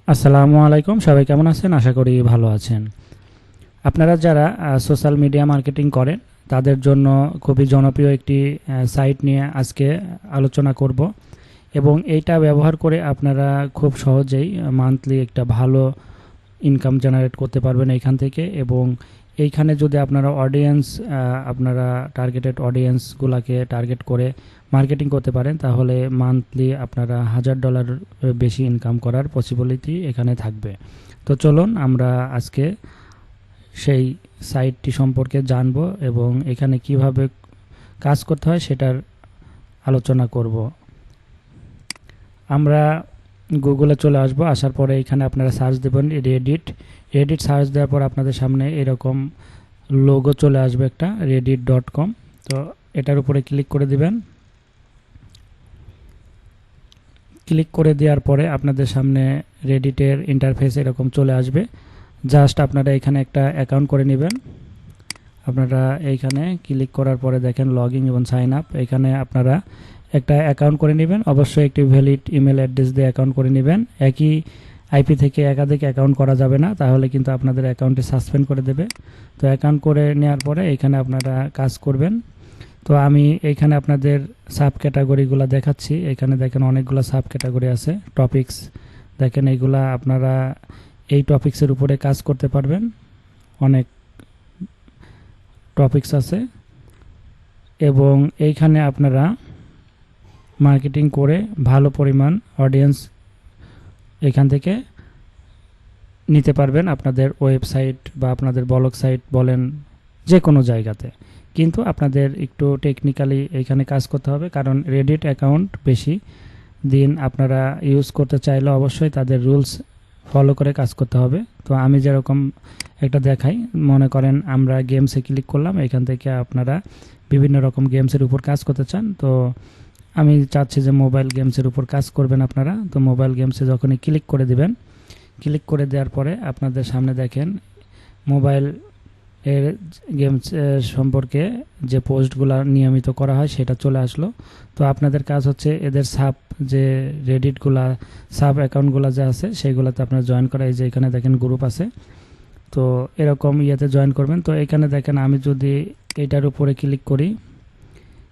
আসসালামু আলাইকুম, সবাই কেমন আছেন? আশা করি ভালো আছেন। আপনারা যারা সোশ্যাল মিডিয়া মার্কেটিং করেন তাদের জন্য খুবই জনপ্রিয় একটি সাইট নিয়ে আজকে আলোচনা করব এবং এইটা ব্যবহার করে আপনারা খুব সহজেই মান্থলি একটা ভালো ইনকাম জেনারেট করতে পারবেন এইখান থেকে। এবং এইখানে যদি আপনারা আপনারা টার্গেটেড অডিয়েন্সগুলোকে টার্গেট করে মার্কেটিং করতে পারেন তাহলে মান্থলি আপনারা $1000 বেশি ইনকাম করার পসিবিলিটি এখানে থাকবে। তো চলুন আমরা আজকে সেই সাইটটি সম্পর্কে জানব এবং এখানে কিভাবে কাজ করতে হয় সেটার আলোচনা করব। আমরা গুগলে চলে আসব, আসার পরে এখানে আপনারা সার্চ দেবেন রেডিট সার্চ দেওয়ার পর আপনাদের সামনে এরকম লোগো চলে আসবে একটা reddit.com। তো এটার উপরে ক্লিক করে দিবেন। ক্লিক করে দেওয়ার পরে আপনাদের সামনে রেডিটের ইন্টারফেস এরকম চলে আসবে। জাস্ট আপনারা এখানে একটা অ্যাকাউন্ট করে নেবেন। আপনারা এইখানে ক্লিক করার পরে দেখেন লগইন এবং সাইন আপ, এখানে আপনারা একটা অ্যাকাউন্ট করে নেবেন। অবশ্যই একটি ভ্যালিড ইমেল অ্যাড্রেস দিয়ে অ্যাকাউন্ট করে নেবেন। একই আইপি থেকে একাধিক অ্যাকাউন্ট করা যাবে না, তাহলে কিন্তু আপনাদের অ্যাকাউন্টটি সাসপেন্ড করে দেবে। তো অ্যাকাউন্ট করে নেওয়ার পরে এখানে আপনারা কাজ করবেন। তো আমি এইখানে আপনাদের সাব ক্যাটাগরিগুলো দেখাচ্ছি। এখানে দেখেন অনেকগুলো সাব ক্যাটাগরি আছে। টপিকস দেখেন, এইগুলা আপনারা এই টপিক্সের উপরে কাজ করতে পারবেন। অনেক টপিকস আছে এবং এইখানে আপনারা মার্কেটিং করে ভালো পরিমাণ অডিয়েন্স এখান থেকে নিতে পারবেন আপনাদের ওয়েবসাইট বা আপনাদের ব্লগ সাইট বলেন, যে কোনো জায়গাতে। কিন্তু আপনাদের একটু টেকনিক্যালি এখানে কাজ করতে হবে, কারণ রেডিট অ্যাকাউন্ট বেশি দিন আপনারা ইউজ করতে চাইলে অবশ্যই তাদের রুলস ফলো করে কাজ করতে হবে। তো আমি যেরকম একটা দেখাই, মনে করেন আমরা গেমসে ক্লিক করলাম, এখান থেকে আপনারা বিভিন্ন রকম গেমসের উপর কাজ করতে চান। তো আমি চাচ্ছি যে মোবাইল গেমসের উপর কাজ করবেন আপনারা। তো মোবাইল গেমসে যখনই ক্লিক করে দিবেন, ক্লিক করে দেওয়ার পরে আপনাদের সামনে দেখেন মোবাইল এর গেমস সম্পর্কে যে পোস্টগুলো নিয়মিত করা হয় সেটা চলে আসলো। তো আপনাদের কাজ হচ্ছে এদের যে রেডিটগুলা সাব অ্যাকাউন্টগুলো যে আছে সেইগুলোতে আপনারা জয়েন করা। এই যে এখানে দেখেন গ্রুপ আছে, তো এরকম ইয়েতে জয়েন করবেন। তো এখানে দেখেন আমি যদি এটার উপরে ক্লিক করি,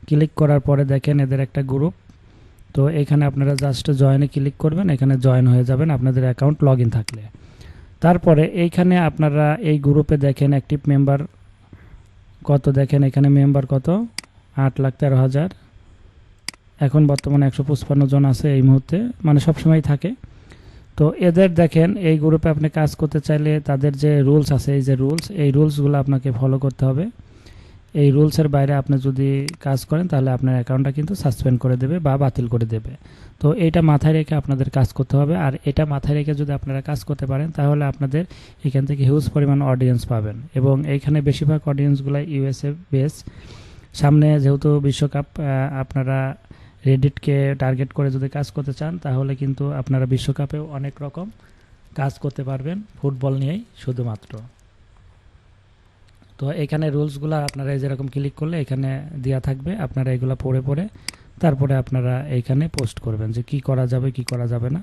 ক্লিক করার পরে দেখেন এদের একটা গ্রুপ। তো এখানে আপনারা জাস্ট জয়েনে ক্লিক করবেন, এখানে জয়েন হয়ে যাবেন আপনাদের অ্যাকাউন্ট লগ ইন থাকলে। তারপরে এইখানে আপনারা এই গ্রুপে দেখেন অ্যাক্টিভ মেম্বার কত, দেখেন এখানে মেম্বার কত 8,13,000। এখন বর্তমানে 155 জন আছে এই মুহূর্তে, মানে সবসময় থাকে। তো এদের দেখেন এই গ্রুপে আপনি কাজ করতে চাইলে তাদের যে রুলস আছে, এই রুলসগুলো আপনাকে ফলো করতে হবে। এই রুলসের বাইরে আপনি যদি কাজ করেন তাহলে আপনার অ্যাকাউন্টটা কিন্তু সাসপেন্ড করে দেবে বা বাতিল করে দেবে। তো এইটা মাথায় রেখে আপনাদের কাজ করতে হবে। আর এটা মাথায় রেখে যদি আপনারা কাজ করতে পারেন তাহলে আপনাদের এখান থেকে হিউজ পরিমাণ অডিয়েন্স পাবেন। এবং এইখানে বেশিরভাগ অডিয়েন্সগুলো ইউএসএ বেস। সামনে যেহেতু বিশ্বকাপ, আপনারা রেডিটকে টার্গেট করে যদি কাজ করতে চান তাহলে কিন্তু আপনারা বিশ্বকাপেও অনেক রকম কাজ করতে পারবেন, ফুটবল নিয়েই শুধুমাত্র। তো এখানে রুলসগুলো আপনারা যেরকম ক্লিক করলে এখানে দেওয়া থাকবে, আপনারা এগুলো পড়ে পড়ে তারপরে আপনারা এইখানে পোস্ট করবেন যে কি করা যাবে কি করা যাবে না।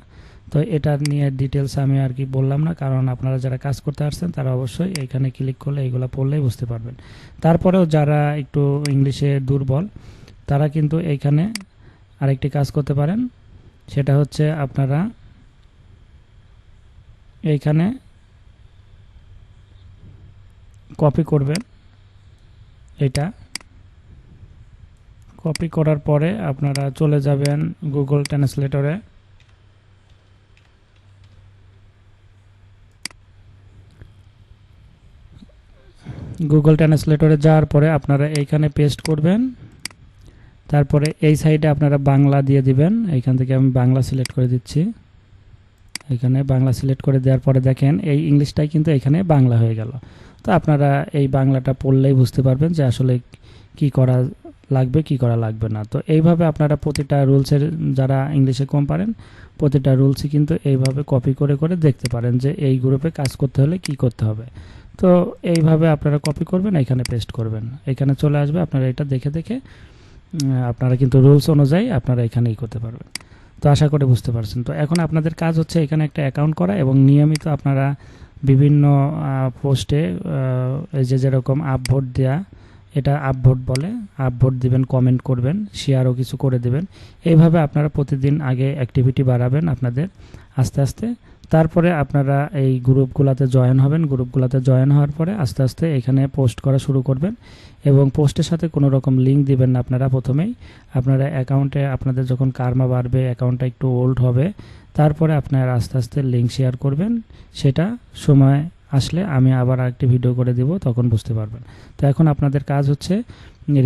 তো এটা নিয়ে ডিটেলস আমি আর কি বললাম না, কারণ আপনারা যারা কাজ করতে আসছেন তারা অবশ্যই এইখানে ক্লিক করলে এইগুলো পড়লেই বুঝতে পারবেন। তারপরেও যারা একটু ইংলিশে দুর্বল তারা কিন্তু এইখানে আরেকটি কাজ করতে পারেন, সেটা হচ্ছে আপনারা এইখানে কপি করবেন। এটা কপি করার পরে আপনারা চলে যাবেন গুগল ট্রান্সলেটরে। গুগল ট্রান্সলেটরে যাওয়ার পরে আপনারা এইখানে পেস্ট করবেন। তারপরে এই সাইডে আপনারা বাংলা দিয়ে দিবেন। এইখান থেকে আমি বাংলা সিলেক্ট করে দিচ্ছি। এখানে বাংলা সিলেক্ট করে দেওয়ার পরে দেখেন এই ইংলিশটাই কিন্তু এখানে বাংলা হয়ে গেল। তো আপনারা এই বাংলাটা পড়লেই বুঝতে পারবেন যে আসলে কি করা লাগবে কি করা লাগবে না। তো এইভাবে আপনারা প্রতিটা রুলসের, যারা ইংলিশে কম পারেন, প্রতিটা রুলসই কিন্তু এইভাবে কপি করে করে দেখতে পারেন যে এই গ্রুপে কাজ করতে হলে কি করতে হবে। তো এইভাবে আপনারা কপি করবেন, এখানে পেস্ট করবেন, এখানে চলে আসবে। আপনারা এটা দেখে দেখে আপনারা কিন্তু রুলস অনুযায়ী আপনারা এখানেই করতে পারবেন। তো আশা করি বুঝতে পারছেন। তো এখন আপনাদের কাজ হচ্ছে এখানে একটা অ্যাকাউন্ট করা এবং নিয়মিত আপনারা বিভিন্ন পোস্টে এই যে যেরকম আপভোট দেওয়া, এটা আপভোট বলে, আপভোট দিবেন, কমেন্ট করবেন, শেয়ারও কিছু করে দেবেন। এইভাবে আপনারা প্রতিদিন আগে অ্যাক্টিভিটি বাড়াবেন আপনাদের আস্তে আস্তে। তারপরে আপনারা এই গ্রুপগুলোতে জয়েন হবেন। গ্রুপগুলোতে জয়েন হওয়ার পরে আস্তে আস্তে এখানে পোস্ট করা শুরু করবেন এবং পোস্টের সাথে কোনো রকম লিঙ্ক দিবেন না আপনারা প্রথমেই। আপনারা অ্যাকাউন্টে আপনাদের যখন কার্মা বাড়বে, অ্যাকাউন্টটা একটু ওল্ড হবে, তারপরে আপনারা আস্তে আস্তে লিঙ্ক শেয়ার করবেন। সেটা সময় আসলে আমি আবার আরেকটি ভিডিও করে দিব, তখন বুঝতে পারবেন। তো এখন আপনাদের কাজ হচ্ছে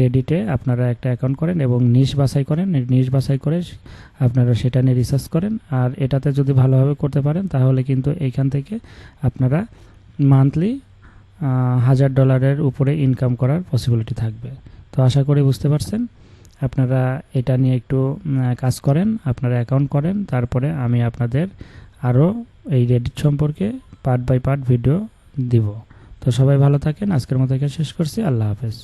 রেডিটে আপনারা একটা অ্যাকাউন্ট করেন এবং নিশ বাছাই করেন। নিশ বাছাই করে আপনারা সেটা নিয়ে রিসার্চ করেন। আর এটাতে যদি ভালোভাবে করতে পারেন তাহলে কিন্তু এইখান থেকে আপনারা মান্থলি $1000 উপরে ইনকাম করার পসিবিলিটি থাকবে। তো আশা করি বুঝতে পারছেন। আপনারা এটা নিয়ে একটু কাজ করেন, আপনারা অ্যাকাউন্ট করেন, তারপরে আমি আপনাদের আরও এই রেডিট সম্পর্কে পার্ট বাই পার্ট ভিডিও দিব। তো সবাই ভালো থাকেন। আজকের মতো এখানে শেষ করছি। আল্লাহ হাফেজ।